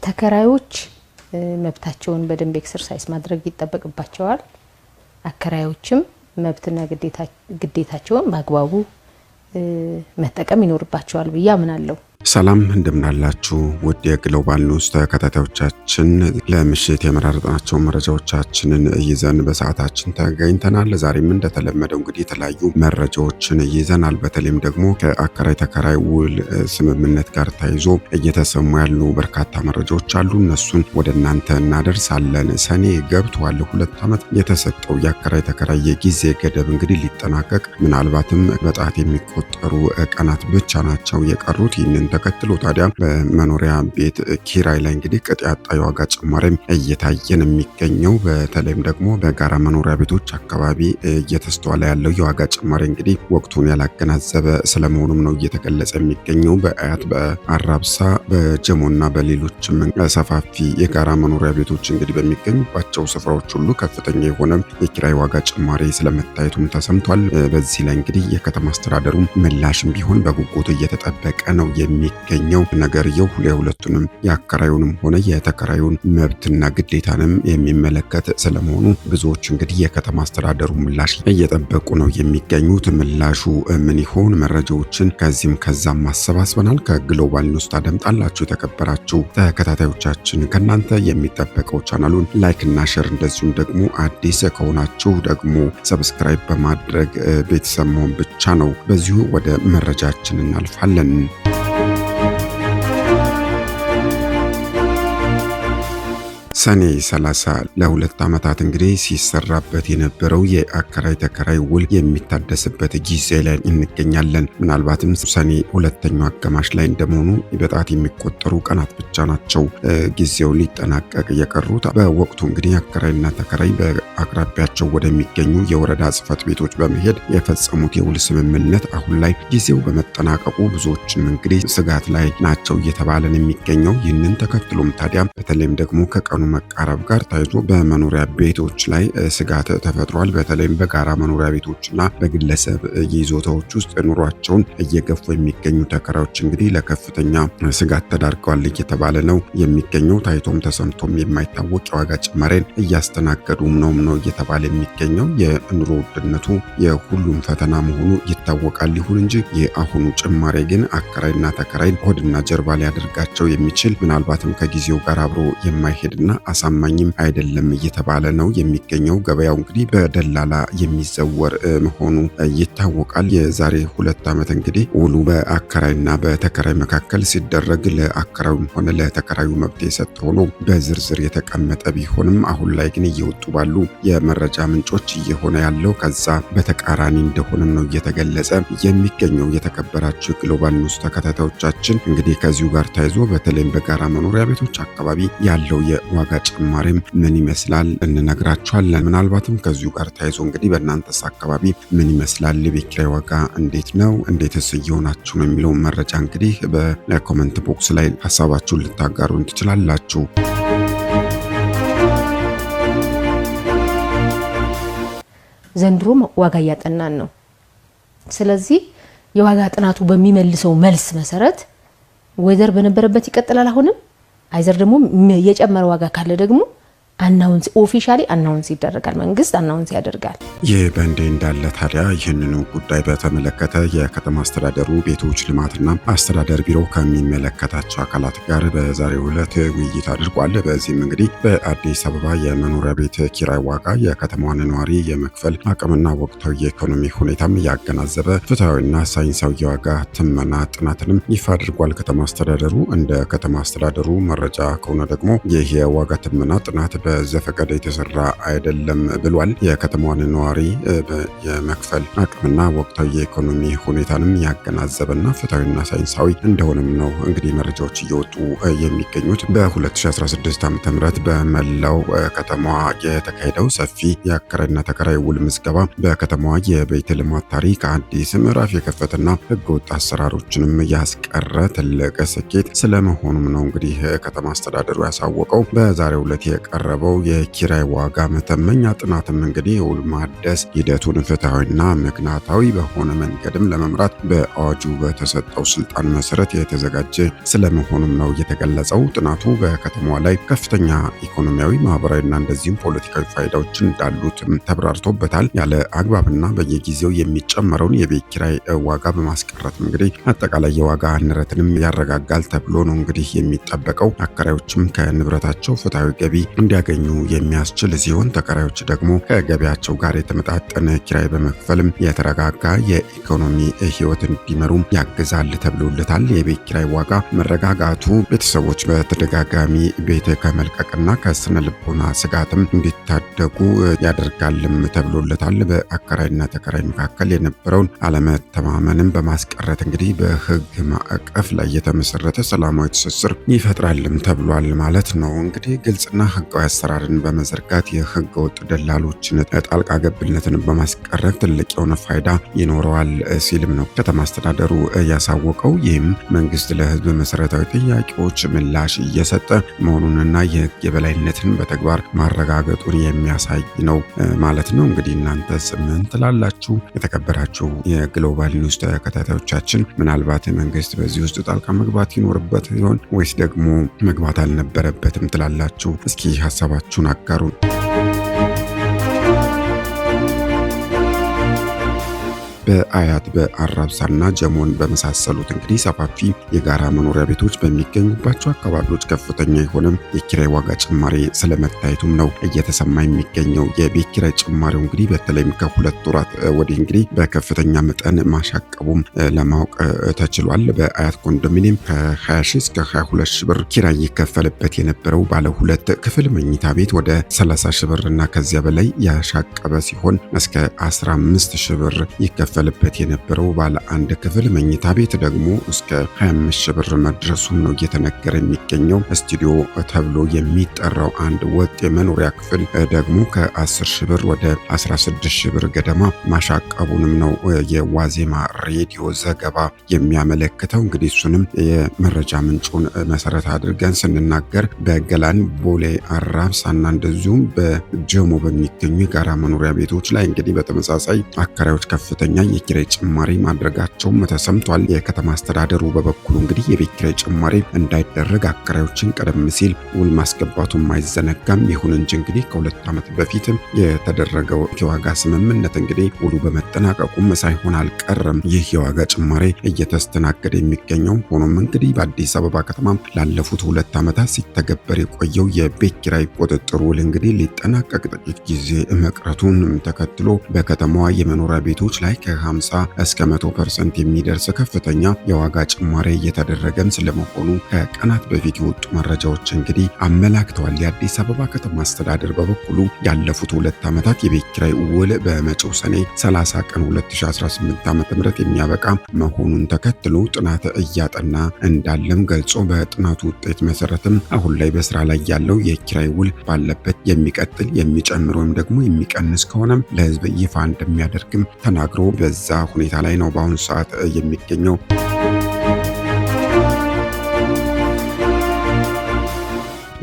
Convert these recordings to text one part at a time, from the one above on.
ተከራዮች መብታቸውን በደንብ ኤክሰርሳይዝ ማድረግ ይጠበቅባቸዋል። አከራዮችም መብትና ግዴታቸውን በአግባቡ መጠቀም ይኖርባቸዋል ብዬ አምናለሁ። ሰላም እንደምናላችሁ ውድ የግሎባል ኒውስ ተከታታዮቻችን፣ ለምሽት የመራረጥናቸው መረጃዎቻችንን ይዘን በሰዓታችን ተገኝተናል። ዛሬም እንደተለመደው እንግዲህ የተለያዩ መረጃዎችን ይዘናል። በተለይም ደግሞ ከአከራይ ተከራይ ውል ስምምነት ጋር ተያይዞ እየተሰሙ ያሉ በርካታ መረጃዎች አሉ። እነሱን ወደ እናንተ እናደርሳለን። ሰኔ ገብቷል። 2 ዓመት የተሰጠው የአከራይ ተከራይ የጊዜ ገደብ እንግዲህ ሊጠናቀቅ ምናልባትም በጣት የሚቆጠሩ ቀናት ብቻ ናቸው የቀሩት። ይህንን ተከትሎ ታዲያ በመኖሪያ ቤት ኪራይ ላይ እንግዲህ ቅጥ ያጣ የዋጋ ጭማሪም እየታየን የሚገኘው በተለይም ደግሞ በጋራ መኖሪያ ቤቶች አካባቢ እየተስተዋለ ያለው የዋጋ ጭማሪ እንግዲህ ወቅቱን ያላገናዘበ ስለመሆኑም ነው እየተገለጸ የሚገኘው። በአያት በአራብሳ በጀሞና በሌሎችም ሰፋፊ የጋራ መኖሪያ ቤቶች እንግዲህ በሚገኙባቸው ስፍራዎች ሁሉ ከፍተኛ የሆነ የኪራይ ዋጋ ጭማሪ ስለመታየቱም ተሰምቷል። በዚህ ላይ እንግዲህ የከተማ አስተዳደሩ ምላሽም ቢሆን በጉጉት እየተጠበቀ ነው የሚገኘው። ነገርየው የሁለቱንም የአከራዩንም ሆነ የተከራዩን መብትና ግዴታንም የሚመለከት ስለመሆኑ ብዙዎች እንግዲህ የከተማ አስተዳደሩ ምላሽ እየጠበቁ ነው የሚገኙት። ምላሹ ምን ይሆን? መረጃዎችን ከዚህም ከዛም ማሰባስበናል። ከግሎባል ኒውስ ታደምጣላችሁ። የተከበራችሁ ተከታታዮቻችን ከናንተ የሚጠበቀው ቻናሉን ላይክ እና ሼር እንደዚሁም ደግሞ አዲስ ከሆናችሁ ደግሞ ሰብስክራይብ በማድረግ ቤተሰብ መሆን ብቻ ነው። በዚሁ ወደ መረጃችን እናልፋለን። ሰኔ 30 ለ2 ዓመታት እንግዲህ ሲሰራበት የነበረው የአከራይ ተከራይ ውል የሚታደስበት ጊዜ ላይ እንገኛለን። ምናልባትም ሰኔ ሁለተኛው አጋማሽ ላይ እንደመሆኑ በጣት የሚቆጠሩ ቀናት ብቻ ናቸው ጊዜው ሊጠናቀቅ የቀሩት። በወቅቱ እንግዲህ አከራይና ተከራይ በአቅራቢያቸው ወደሚገኙ የወረዳ ጽሕፈት ቤቶች በመሄድ የፈጸሙት የውል ስምምነት አሁን ላይ ጊዜው በመጠናቀቁ ብዙዎችም እንግዲህ ስጋት ላይ ናቸው እየተባለን የሚገኘው። ይህንን ተከትሎም ታዲያ በተለይም ደግሞ ከቀኑ መቃረብ ጋር ታይቶ በመኖሪያ ቤቶች ላይ ስጋት ተፈጥሯል። በተለይም በጋራ መኖሪያ ቤቶችና በግለሰብ ይዞታዎች ውስጥ ኑሯቸውን እየገፉ የሚገኙ ተከራዮች እንግዲህ ለከፍተኛ ስጋት ተዳርገዋል እየተባለ ነው የሚገኘው። ታይቶም ተሰምቶም የማይታወቅ የዋጋ ጭማሪን እያስተናገዱም ነው እየተባለ የሚገኘው። የኑሮ ውድነቱ የሁሉም ፈተና መሆኑ ይታወቃል። ይሁን እንጂ የአሁኑ ጭማሪ ግን አከራይና ተከራይ ሆድና ጀርባ ሊያደርጋቸው የሚችል ምናልባትም ከጊዜው ጋር አብሮ የማይሄድና አሳማኝም አይደለም እየተባለ ነው የሚገኘው። ገበያው እንግዲህ በደላላ የሚዘወር መሆኑ ይታወቃል። የዛሬ 2 ዓመት እንግዲህ ውሉ በአከራይና በተከራይ መካከል ሲደረግ ለአከራዩም ሆነ ለተከራዩ መብት የሰጠ ሆኖ በዝርዝር የተቀመጠ ቢሆንም አሁን ላይ ግን እየወጡ ባሉ የመረጃ ምንጮች እየሆነ ያለው ከዛ በተቃራኒ እንደሆነም ነው እየተገለጸ የሚገኘው። የተከበራችሁ ግሎባል ኒውስ ተከታታዮቻችን እንግዲህ ከዚሁ ጋር ተያይዞ በተለይም በጋራ መኖሪያ ቤቶች አካባቢ ያለው የዋጋ ጭማሪም ምን ይመስላል እንነግራችኋለን። ምናልባትም ከዚሁ ጋር ተያይዞ እንግዲህ በእናንተስ አካባቢ ምን ይመስላል? የቤት ኪራይ ዋጋ እንዴት ነው? እንዴትስ እየሆናችሁ ነው የሚለው መረጃ እንግዲህ በኮመንት ቦክስ ላይ ሀሳባችሁን ልታጋሩን ትችላላችሁ። ዘንድሮ ዋጋ እያጠናን ነው። ስለዚህ የዋጋ ጥናቱ በሚመልሰው መልስ መሰረት ወይዘር በነበረበት ይቀጥላል። አሁንም አይዘር ደግሞ የጨመረ ዋጋ ካለ ደግሞ አናውንስ ኦፊሻሊ አናውንስ ይደረጋል። መንግስት አናውንስ ያደርጋል። ይህ በእንዲህ እንዳለ ታዲያ ይህንኑ ጉዳይ በተመለከተ የከተማ አስተዳደሩ ቤቶች ልማትና አስተዳደር ቢሮ ከሚመለከታቸው አካላት ጋር በዛሬው ዕለት ውይይት አድርጓል። በዚህም እንግዲህ በአዲስ አበባ የመኖሪያ ቤት ኪራይ ዋጋ የከተማዋን ነዋሪ የመክፈል አቅምና ወቅታዊ የኢኮኖሚ ሁኔታም ያገናዘበ ፍትሐዊና ሳይንሳዊ የዋጋ ትመና ጥናትንም ይፋ አድርጓል። ከተማ አስተዳደሩ እንደ ከተማ አስተዳደሩ መረጃ ከሆነ ደግሞ ይህ የዋጋ ትመና ጥናት በዘፈቀደ የተሰራ አይደለም ብሏል። የከተማዋን ነዋሪ የመክፈል አቅምና ወቅታዊ የኢኮኖሚ ሁኔታንም ያገናዘበና ፍትሐዊና ሳይንሳዊ እንደሆነም ነው እንግዲህ መረጃዎች እየወጡ የሚገኙት። በ2016 ዓ.ም በመላው ከተማዋ የተካሄደው ሰፊ የአከራይና ተከራይ ውል ምዝገባ በከተማዋ የቤት ልማት ታሪክ አዲስ ምዕራፍ የከፈተና ህገወጥ አሰራሮችንም ያስቀረ ትልቅ ስኬት ስለመሆኑም ነው እንግዲህ ከተማ አስተዳደሩ ያሳወቀው። በዛሬው ዕለት የቀረበው የቀረበው የኪራይ ዋጋ መተመኛ ጥናትም እንግዲህ የውል ማደስ ሂደቱን ፍትሐዊና ምክንያታዊ በሆነ መንገድም ለመምራት በአዋጁ በተሰጠው ስልጣን መሰረት የተዘጋጀ ስለመሆኑም ነው የተገለጸው። ጥናቱ በከተማዋ ላይ ከፍተኛ ኢኮኖሚያዊ፣ ማህበራዊና እንደዚሁም ፖለቲካዊ ፋይዳዎች እንዳሉት ተብራርቶበታል። ያለ አግባብና በየጊዜው የሚጨመረውን የቤት ኪራይ ዋጋ በማስቀረት እንግዲህ አጠቃላይ የዋጋ ንረትንም ያረጋጋል ተብሎ ነው እንግዲህ የሚጠበቀው። አከራዮችም ከንብረታቸው ፍትሐዊ ገቢ እንዲያገኙ የሚያስችል ሲሆን ተከራዮች ደግሞ ከገቢያቸው ጋር የተመጣጠነ ኪራይ በመክፈልም የተረጋጋ የኢኮኖሚ ህይወት እንዲመሩ ያግዛል ተብሎለታል። የቤት ኪራይ ዋጋ መረጋጋቱ ቤተሰቦች በተደጋጋሚ ቤት ከመልቀቅና ከስነ ልቦና ስጋትም እንዲታደጉ ያደርጋልም ተብሎለታል። በአከራይና ተከራይ መካከል የነበረውን አለመተማመንም በማስቀረት እንግዲህ በህግ ማዕቀፍ ላይ የተመሰረተ ሰላማዊ ትስስር ይፈጥራልም ተብሏል ማለት ነው። እንግዲህ ግልጽና ህጋዊ አሰራርን በመዘርጋት የህገ ወጥ ደላሎችን ጣልቃ ገብነትን በማስቀረት ትልቅ የሆነ ፋይዳ ይኖረዋል ሲልም ነው ከተማ አስተዳደሩ ያሳወቀው። ይህም መንግስት ለህዝብ መሰረታዊ ጥያቄዎች ምላሽ እየሰጠ መሆኑንና የህግ የበላይነትን በተግባር ማረጋገጡን የሚያሳይ ነው ማለት ነው። እንግዲህ እናንተስ ምን ትላላችሁ? የተከበራችሁ የግሎባል ኒውስ ተከታታዮቻችን ምናልባት መንግስት በዚህ ውስጥ ጣልቃ መግባት ይኖርበት ይሆን ወይስ ደግሞ መግባት አልነበረበትም ትላላችሁ? እስኪ ሀሳባችሁን አጋሩን። በአያት በአራብሳና ጀሞን በመሳሰሉት እንግዲህ ሰፋፊ የጋራ መኖሪያ ቤቶች በሚገኙባቸው አካባቢዎች ከፍተኛ የሆነም የኪራይ ዋጋ ጭማሪ ስለመታየቱም ነው እየተሰማ የሚገኘው። የቤት ኪራይ ጭማሪው እንግዲህ በተለይም ከሁለት ወራት ወዲህ እንግዲህ በከፍተኛ መጠን ማሻቀቡም ለማወቅ ተችሏል። በአያት ኮንዶሚኒየም ከ20 ሺህ እስከ 22 ሺህ ብር ኪራይ ይከፈልበት የነበረው ባለ ሁለት ክፍል መኝታ ቤት ወደ 30 ሺህ ብር እና ከዚያ በላይ ያሻቀበ ሲሆን እስከ 15 ሺህ ብር ይከፈልበት የነበረው ባለ አንድ ክፍል መኝታ ቤት ደግሞ እስከ 25 ሺህ ብር መድረሱን ነው እየተነገረ የሚገኘው። ስቱዲዮ ተብሎ የሚጠራው አንድ ወጥ የመኖሪያ ክፍል ደግሞ ከ10 ሺህ ብር ወደ 16 ሺህ ብር ገደማ ማሻቀቡንም ነው የዋዜማ ሬዲዮ ዘገባ የሚያመለክተው። እንግዲህ እሱንም የመረጃ ምንጩን መሰረት አድርገን ስንናገር በገላን፣ ቦሌ፣ አራብሳና እንደዚሁም በጀሞ በሚገኙ የጋራ መኖሪያ ቤቶች ላይ እንግዲህ በተመሳሳይ አከራዮች ከፍተኛ የኪራይ ጭማሪ ማድረጋቸውም ተሰምቷል። የከተማ አስተዳደሩ በበኩሉ እንግዲህ የቤት ኪራይ ጭማሪ እንዳይደረግ አከራዮችን ቀደም ሲል ውል ማስገባቱን አይዘነጋም። ይሁን እንጂ እንግዲህ ከ2 ዓመት በፊት የተደረገው የዋጋ ስምምነት እንግዲህ ውሉ በመጠናቀቁም ሳይሆን አልቀረም ይህ የዋጋ ጭማሪ እየተስተናገደ የሚገኘው። ሆኖም እንግዲህ በአዲስ አበባ ከተማ ላለፉት 2 ዓመታት ሲተገበር የቆየው የቤት ኪራይ ቁጥጥር ውል እንግዲህ ሊጠናቀቅ ጥቂት ጊዜ መቅረቱን ተከትሎ በከተማዋ የመኖሪያ ቤቶች ላይ ከ50 እስከ 100% የሚደርስ ከፍተኛ የዋጋ ጭማሪ እየተደረገም ስለመሆኑ ከቀናት በፊት የወጡ መረጃዎች እንግዲህ አመላክተዋል። የአዲስ አበባ ከተማ አስተዳደር በበኩሉ ያለፉት 2 ዓመታት የቤት ኪራይ ውል በመጪው ሰኔ 30 ቀን 2018 ዓ.ም የሚያበቃ መሆኑን ተከትሎ ጥናት እያጠና እንዳለም ገልጾ በጥናቱ ውጤት መሰረትም አሁን ላይ በስራ ላይ ያለው የኪራይ ውል ባለበት የሚቀጥል የሚጨምር ወይም ደግሞ የሚቀንስ ከሆነም ለህዝብ ይፋ እንደሚያደርግም ተናግሮ በዛ ሁኔታ ላይ ነው በአሁኑ ሰዓት የሚገኘው።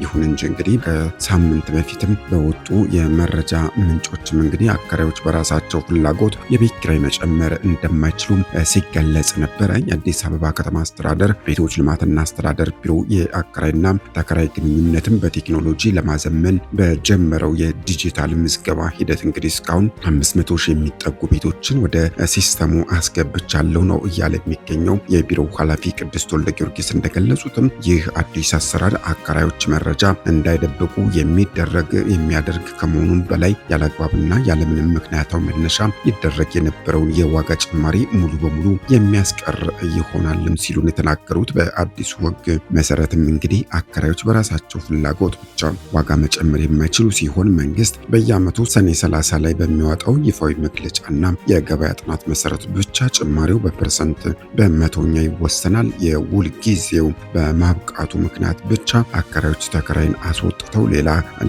ይሁን እንጂ እንግዲህ ከሳምንት በፊትም በወጡ የመረጃ ምንጮችም እንግዲህ አከራዮች በራሳቸው ፍላጎት የቤት ኪራይ መጨመር እንደማይችሉም ሲገለጽ ነበረ። የአዲስ አበባ ከተማ አስተዳደር ቤቶች ልማትና አስተዳደር ቢሮ የአከራይና ተከራይ ግንኙነትን በቴክኖሎጂ ለማዘመን በጀመረው የዲጂታል ምዝገባ ሂደት እንግዲህ እስካሁን 500 ሺህ የሚጠጉ ቤቶችን ወደ ሲስተሙ አስገብቻለሁ ነው እያለ የሚገኘው። የቢሮው ኃላፊ ቅድስት ወልደ ጊዮርጊስ እንደገለጹትም ይህ አዲስ አሰራር አከራዮች መረጃ እንዳይደብቁ የሚያደርግ ከመሆኑም በላይ ያለአግባብና ያለምንም ምክንያታዊ መነሻ ይደረግ የነበረውን የዋጋ ጭማሪ ሙሉ በሙሉ የሚያስቀር ይሆናልም ሲሉ የተናገሩት። በአዲሱ ሕግ መሰረትም እንግዲህ አከራዮች በራሳቸው ፍላጎት ብቻ ዋጋ መጨመር የማይችሉ ሲሆን መንግስት በየዓመቱ ሰኔ 30 ላይ በሚያወጣው ይፋዊ መግለጫና የገበያ ጥናት መሰረት ብቻ ጭማሪው በፐርሰንት በመቶኛ ይወሰናል። የውል ጊዜው በማብቃቱ ምክንያት ብቻ አከራዮች ተከራይን አስወጥተው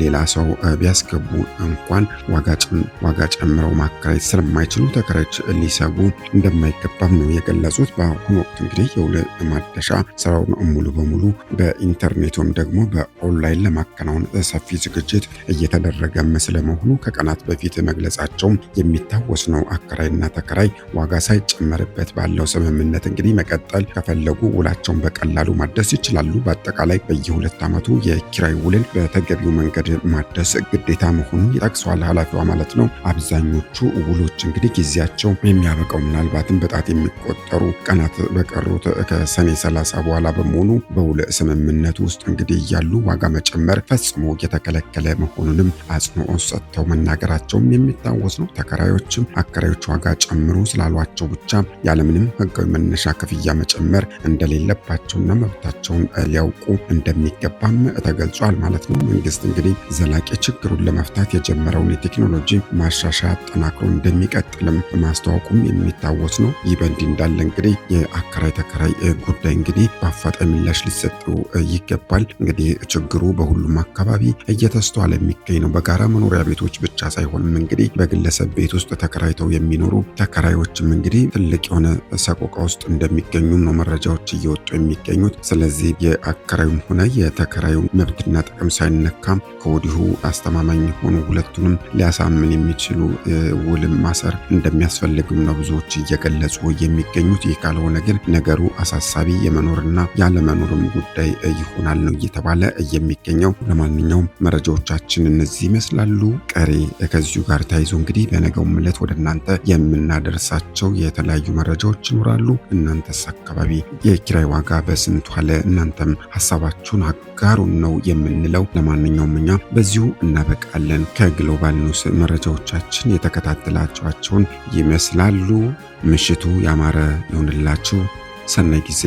ሌላ ሰው ቢያስገቡ እንኳን ዋጋ ጨምረው ማከራየት ስለማይችሉ ተከራዮች ሊሰጉ እንደማይገባም ነው የገለጹት። በአሁኑ ወቅት እንግዲህ የውል ማደሻ ስራውን ሙሉ በሙሉ በኢንተርኔት ወይም ደግሞ በኦንላይን ለማከናወን ሰፊ ዝግጅት እየተደረገ ስለመሆኑ ከቀናት በፊት መግለጻቸው የሚታወስ ነው። አከራይና ተከራይ ዋጋ ሳይጨመርበት ባለው ስምምነት እንግዲህ መቀጠል ከፈለጉ ውላቸውን በቀላሉ ማደስ ይችላሉ። በአጠቃላይ በየ2 ዓመቱ የኪራይ ውልን በተገቢው መንገድ ማደስ ግዴታ መሆኑን ይጠቅሰዋል ኃላፊዋ ማለት ነው። አብዛኞቹ ውሎች እንግዲህ ጊዜያቸው የሚያበቃው ምናልባትም በጣት የሚቆጠሩ ቀናት በቀሩት ከሰኔ 30 በኋላ በመሆኑ በውል ስምምነቱ ውስጥ እንግዲህ ያሉ ዋጋ መጨመር ፈጽሞ የተከለከለ መሆኑንም አጽንኦት ሰጥተው መናገራቸውም የሚታወስ ነው። ተከራዮችም አከራዮች ዋጋ ጨምሩ ስላሏቸው ብቻ ያለምንም ሕጋዊ መነሻ ክፍያ መጨመር እንደሌለባቸውና መብታቸውን ሊያውቁ እንደሚገባም ተገልጿል ማለት ነው። መንግስት እንግዲህ ዘላቂ ችግሩን ለመፍታት የጀመረውን የቴክኖሎጂ ማሻሻያ አጠናክሮ እንደሚቀጥልም ማስታወቁም የሚታወስ ነው። ይህ በእንዲህ እንዳለ እንግዲህ የአከራይ ተከራይ ጉዳይ እንግዲህ በአፋጣኝ ምላሽ ሊሰጠው ይገባል። እንግዲህ ችግሩ በሁሉም አካባቢ እየተስተዋለ የሚገኝ ነው። በጋራ መኖሪያ ቤቶች ብቻ ሳይሆንም እንግዲህ በግለሰብ ቤት ውስጥ ተከራይተው የሚኖሩ ተከራዮችም እንግዲህ ትልቅ የሆነ ሰቆቃ ውስጥ እንደሚገኙም ነው መረጃዎች እየወጡ የሚገኙት። ስለዚህ የአከራዩም ሆነ የተከራዩን መብትና ጥቅም ሳይነካም ከወዲሁ አስተማማኝ የሆኑ ሁለቱንም ሊያሳምን የሚችሉ ውልም ማሰር እንደሚያስፈልግም ነው ብዙዎች እየገለጹ የሚገኙት። ይህ ካልሆነ ግን ነገሩ አሳሳቢ የመኖርና ያለመኖርም ጉዳይ ይሆናል ነው እየተባለ የሚገኘው። ለማንኛውም መረጃዎቻችን እነዚህ ይመስላሉ። ቀሪ ከዚሁ ጋር ተያይዞ እንግዲህ በነገው ዕለት ወደ እናንተ የምናደርሳቸው የተለያዩ መረጃዎች ይኖራሉ። እናንተስ አካባቢ የኪራይ ዋጋ በስንት ዋለ? እናንተም ሀሳባችሁን አጋሩን ነው የምንለው። ለማንኛውም እኛ በዚሁ እናበቃለን። ከግሎባል ኒውስ መረጃዎቻችን የተከታተላችኋቸውን ይመስላሉ። ምሽቱ ያማረ ይሁንላችሁ። ሰናይ ጊዜ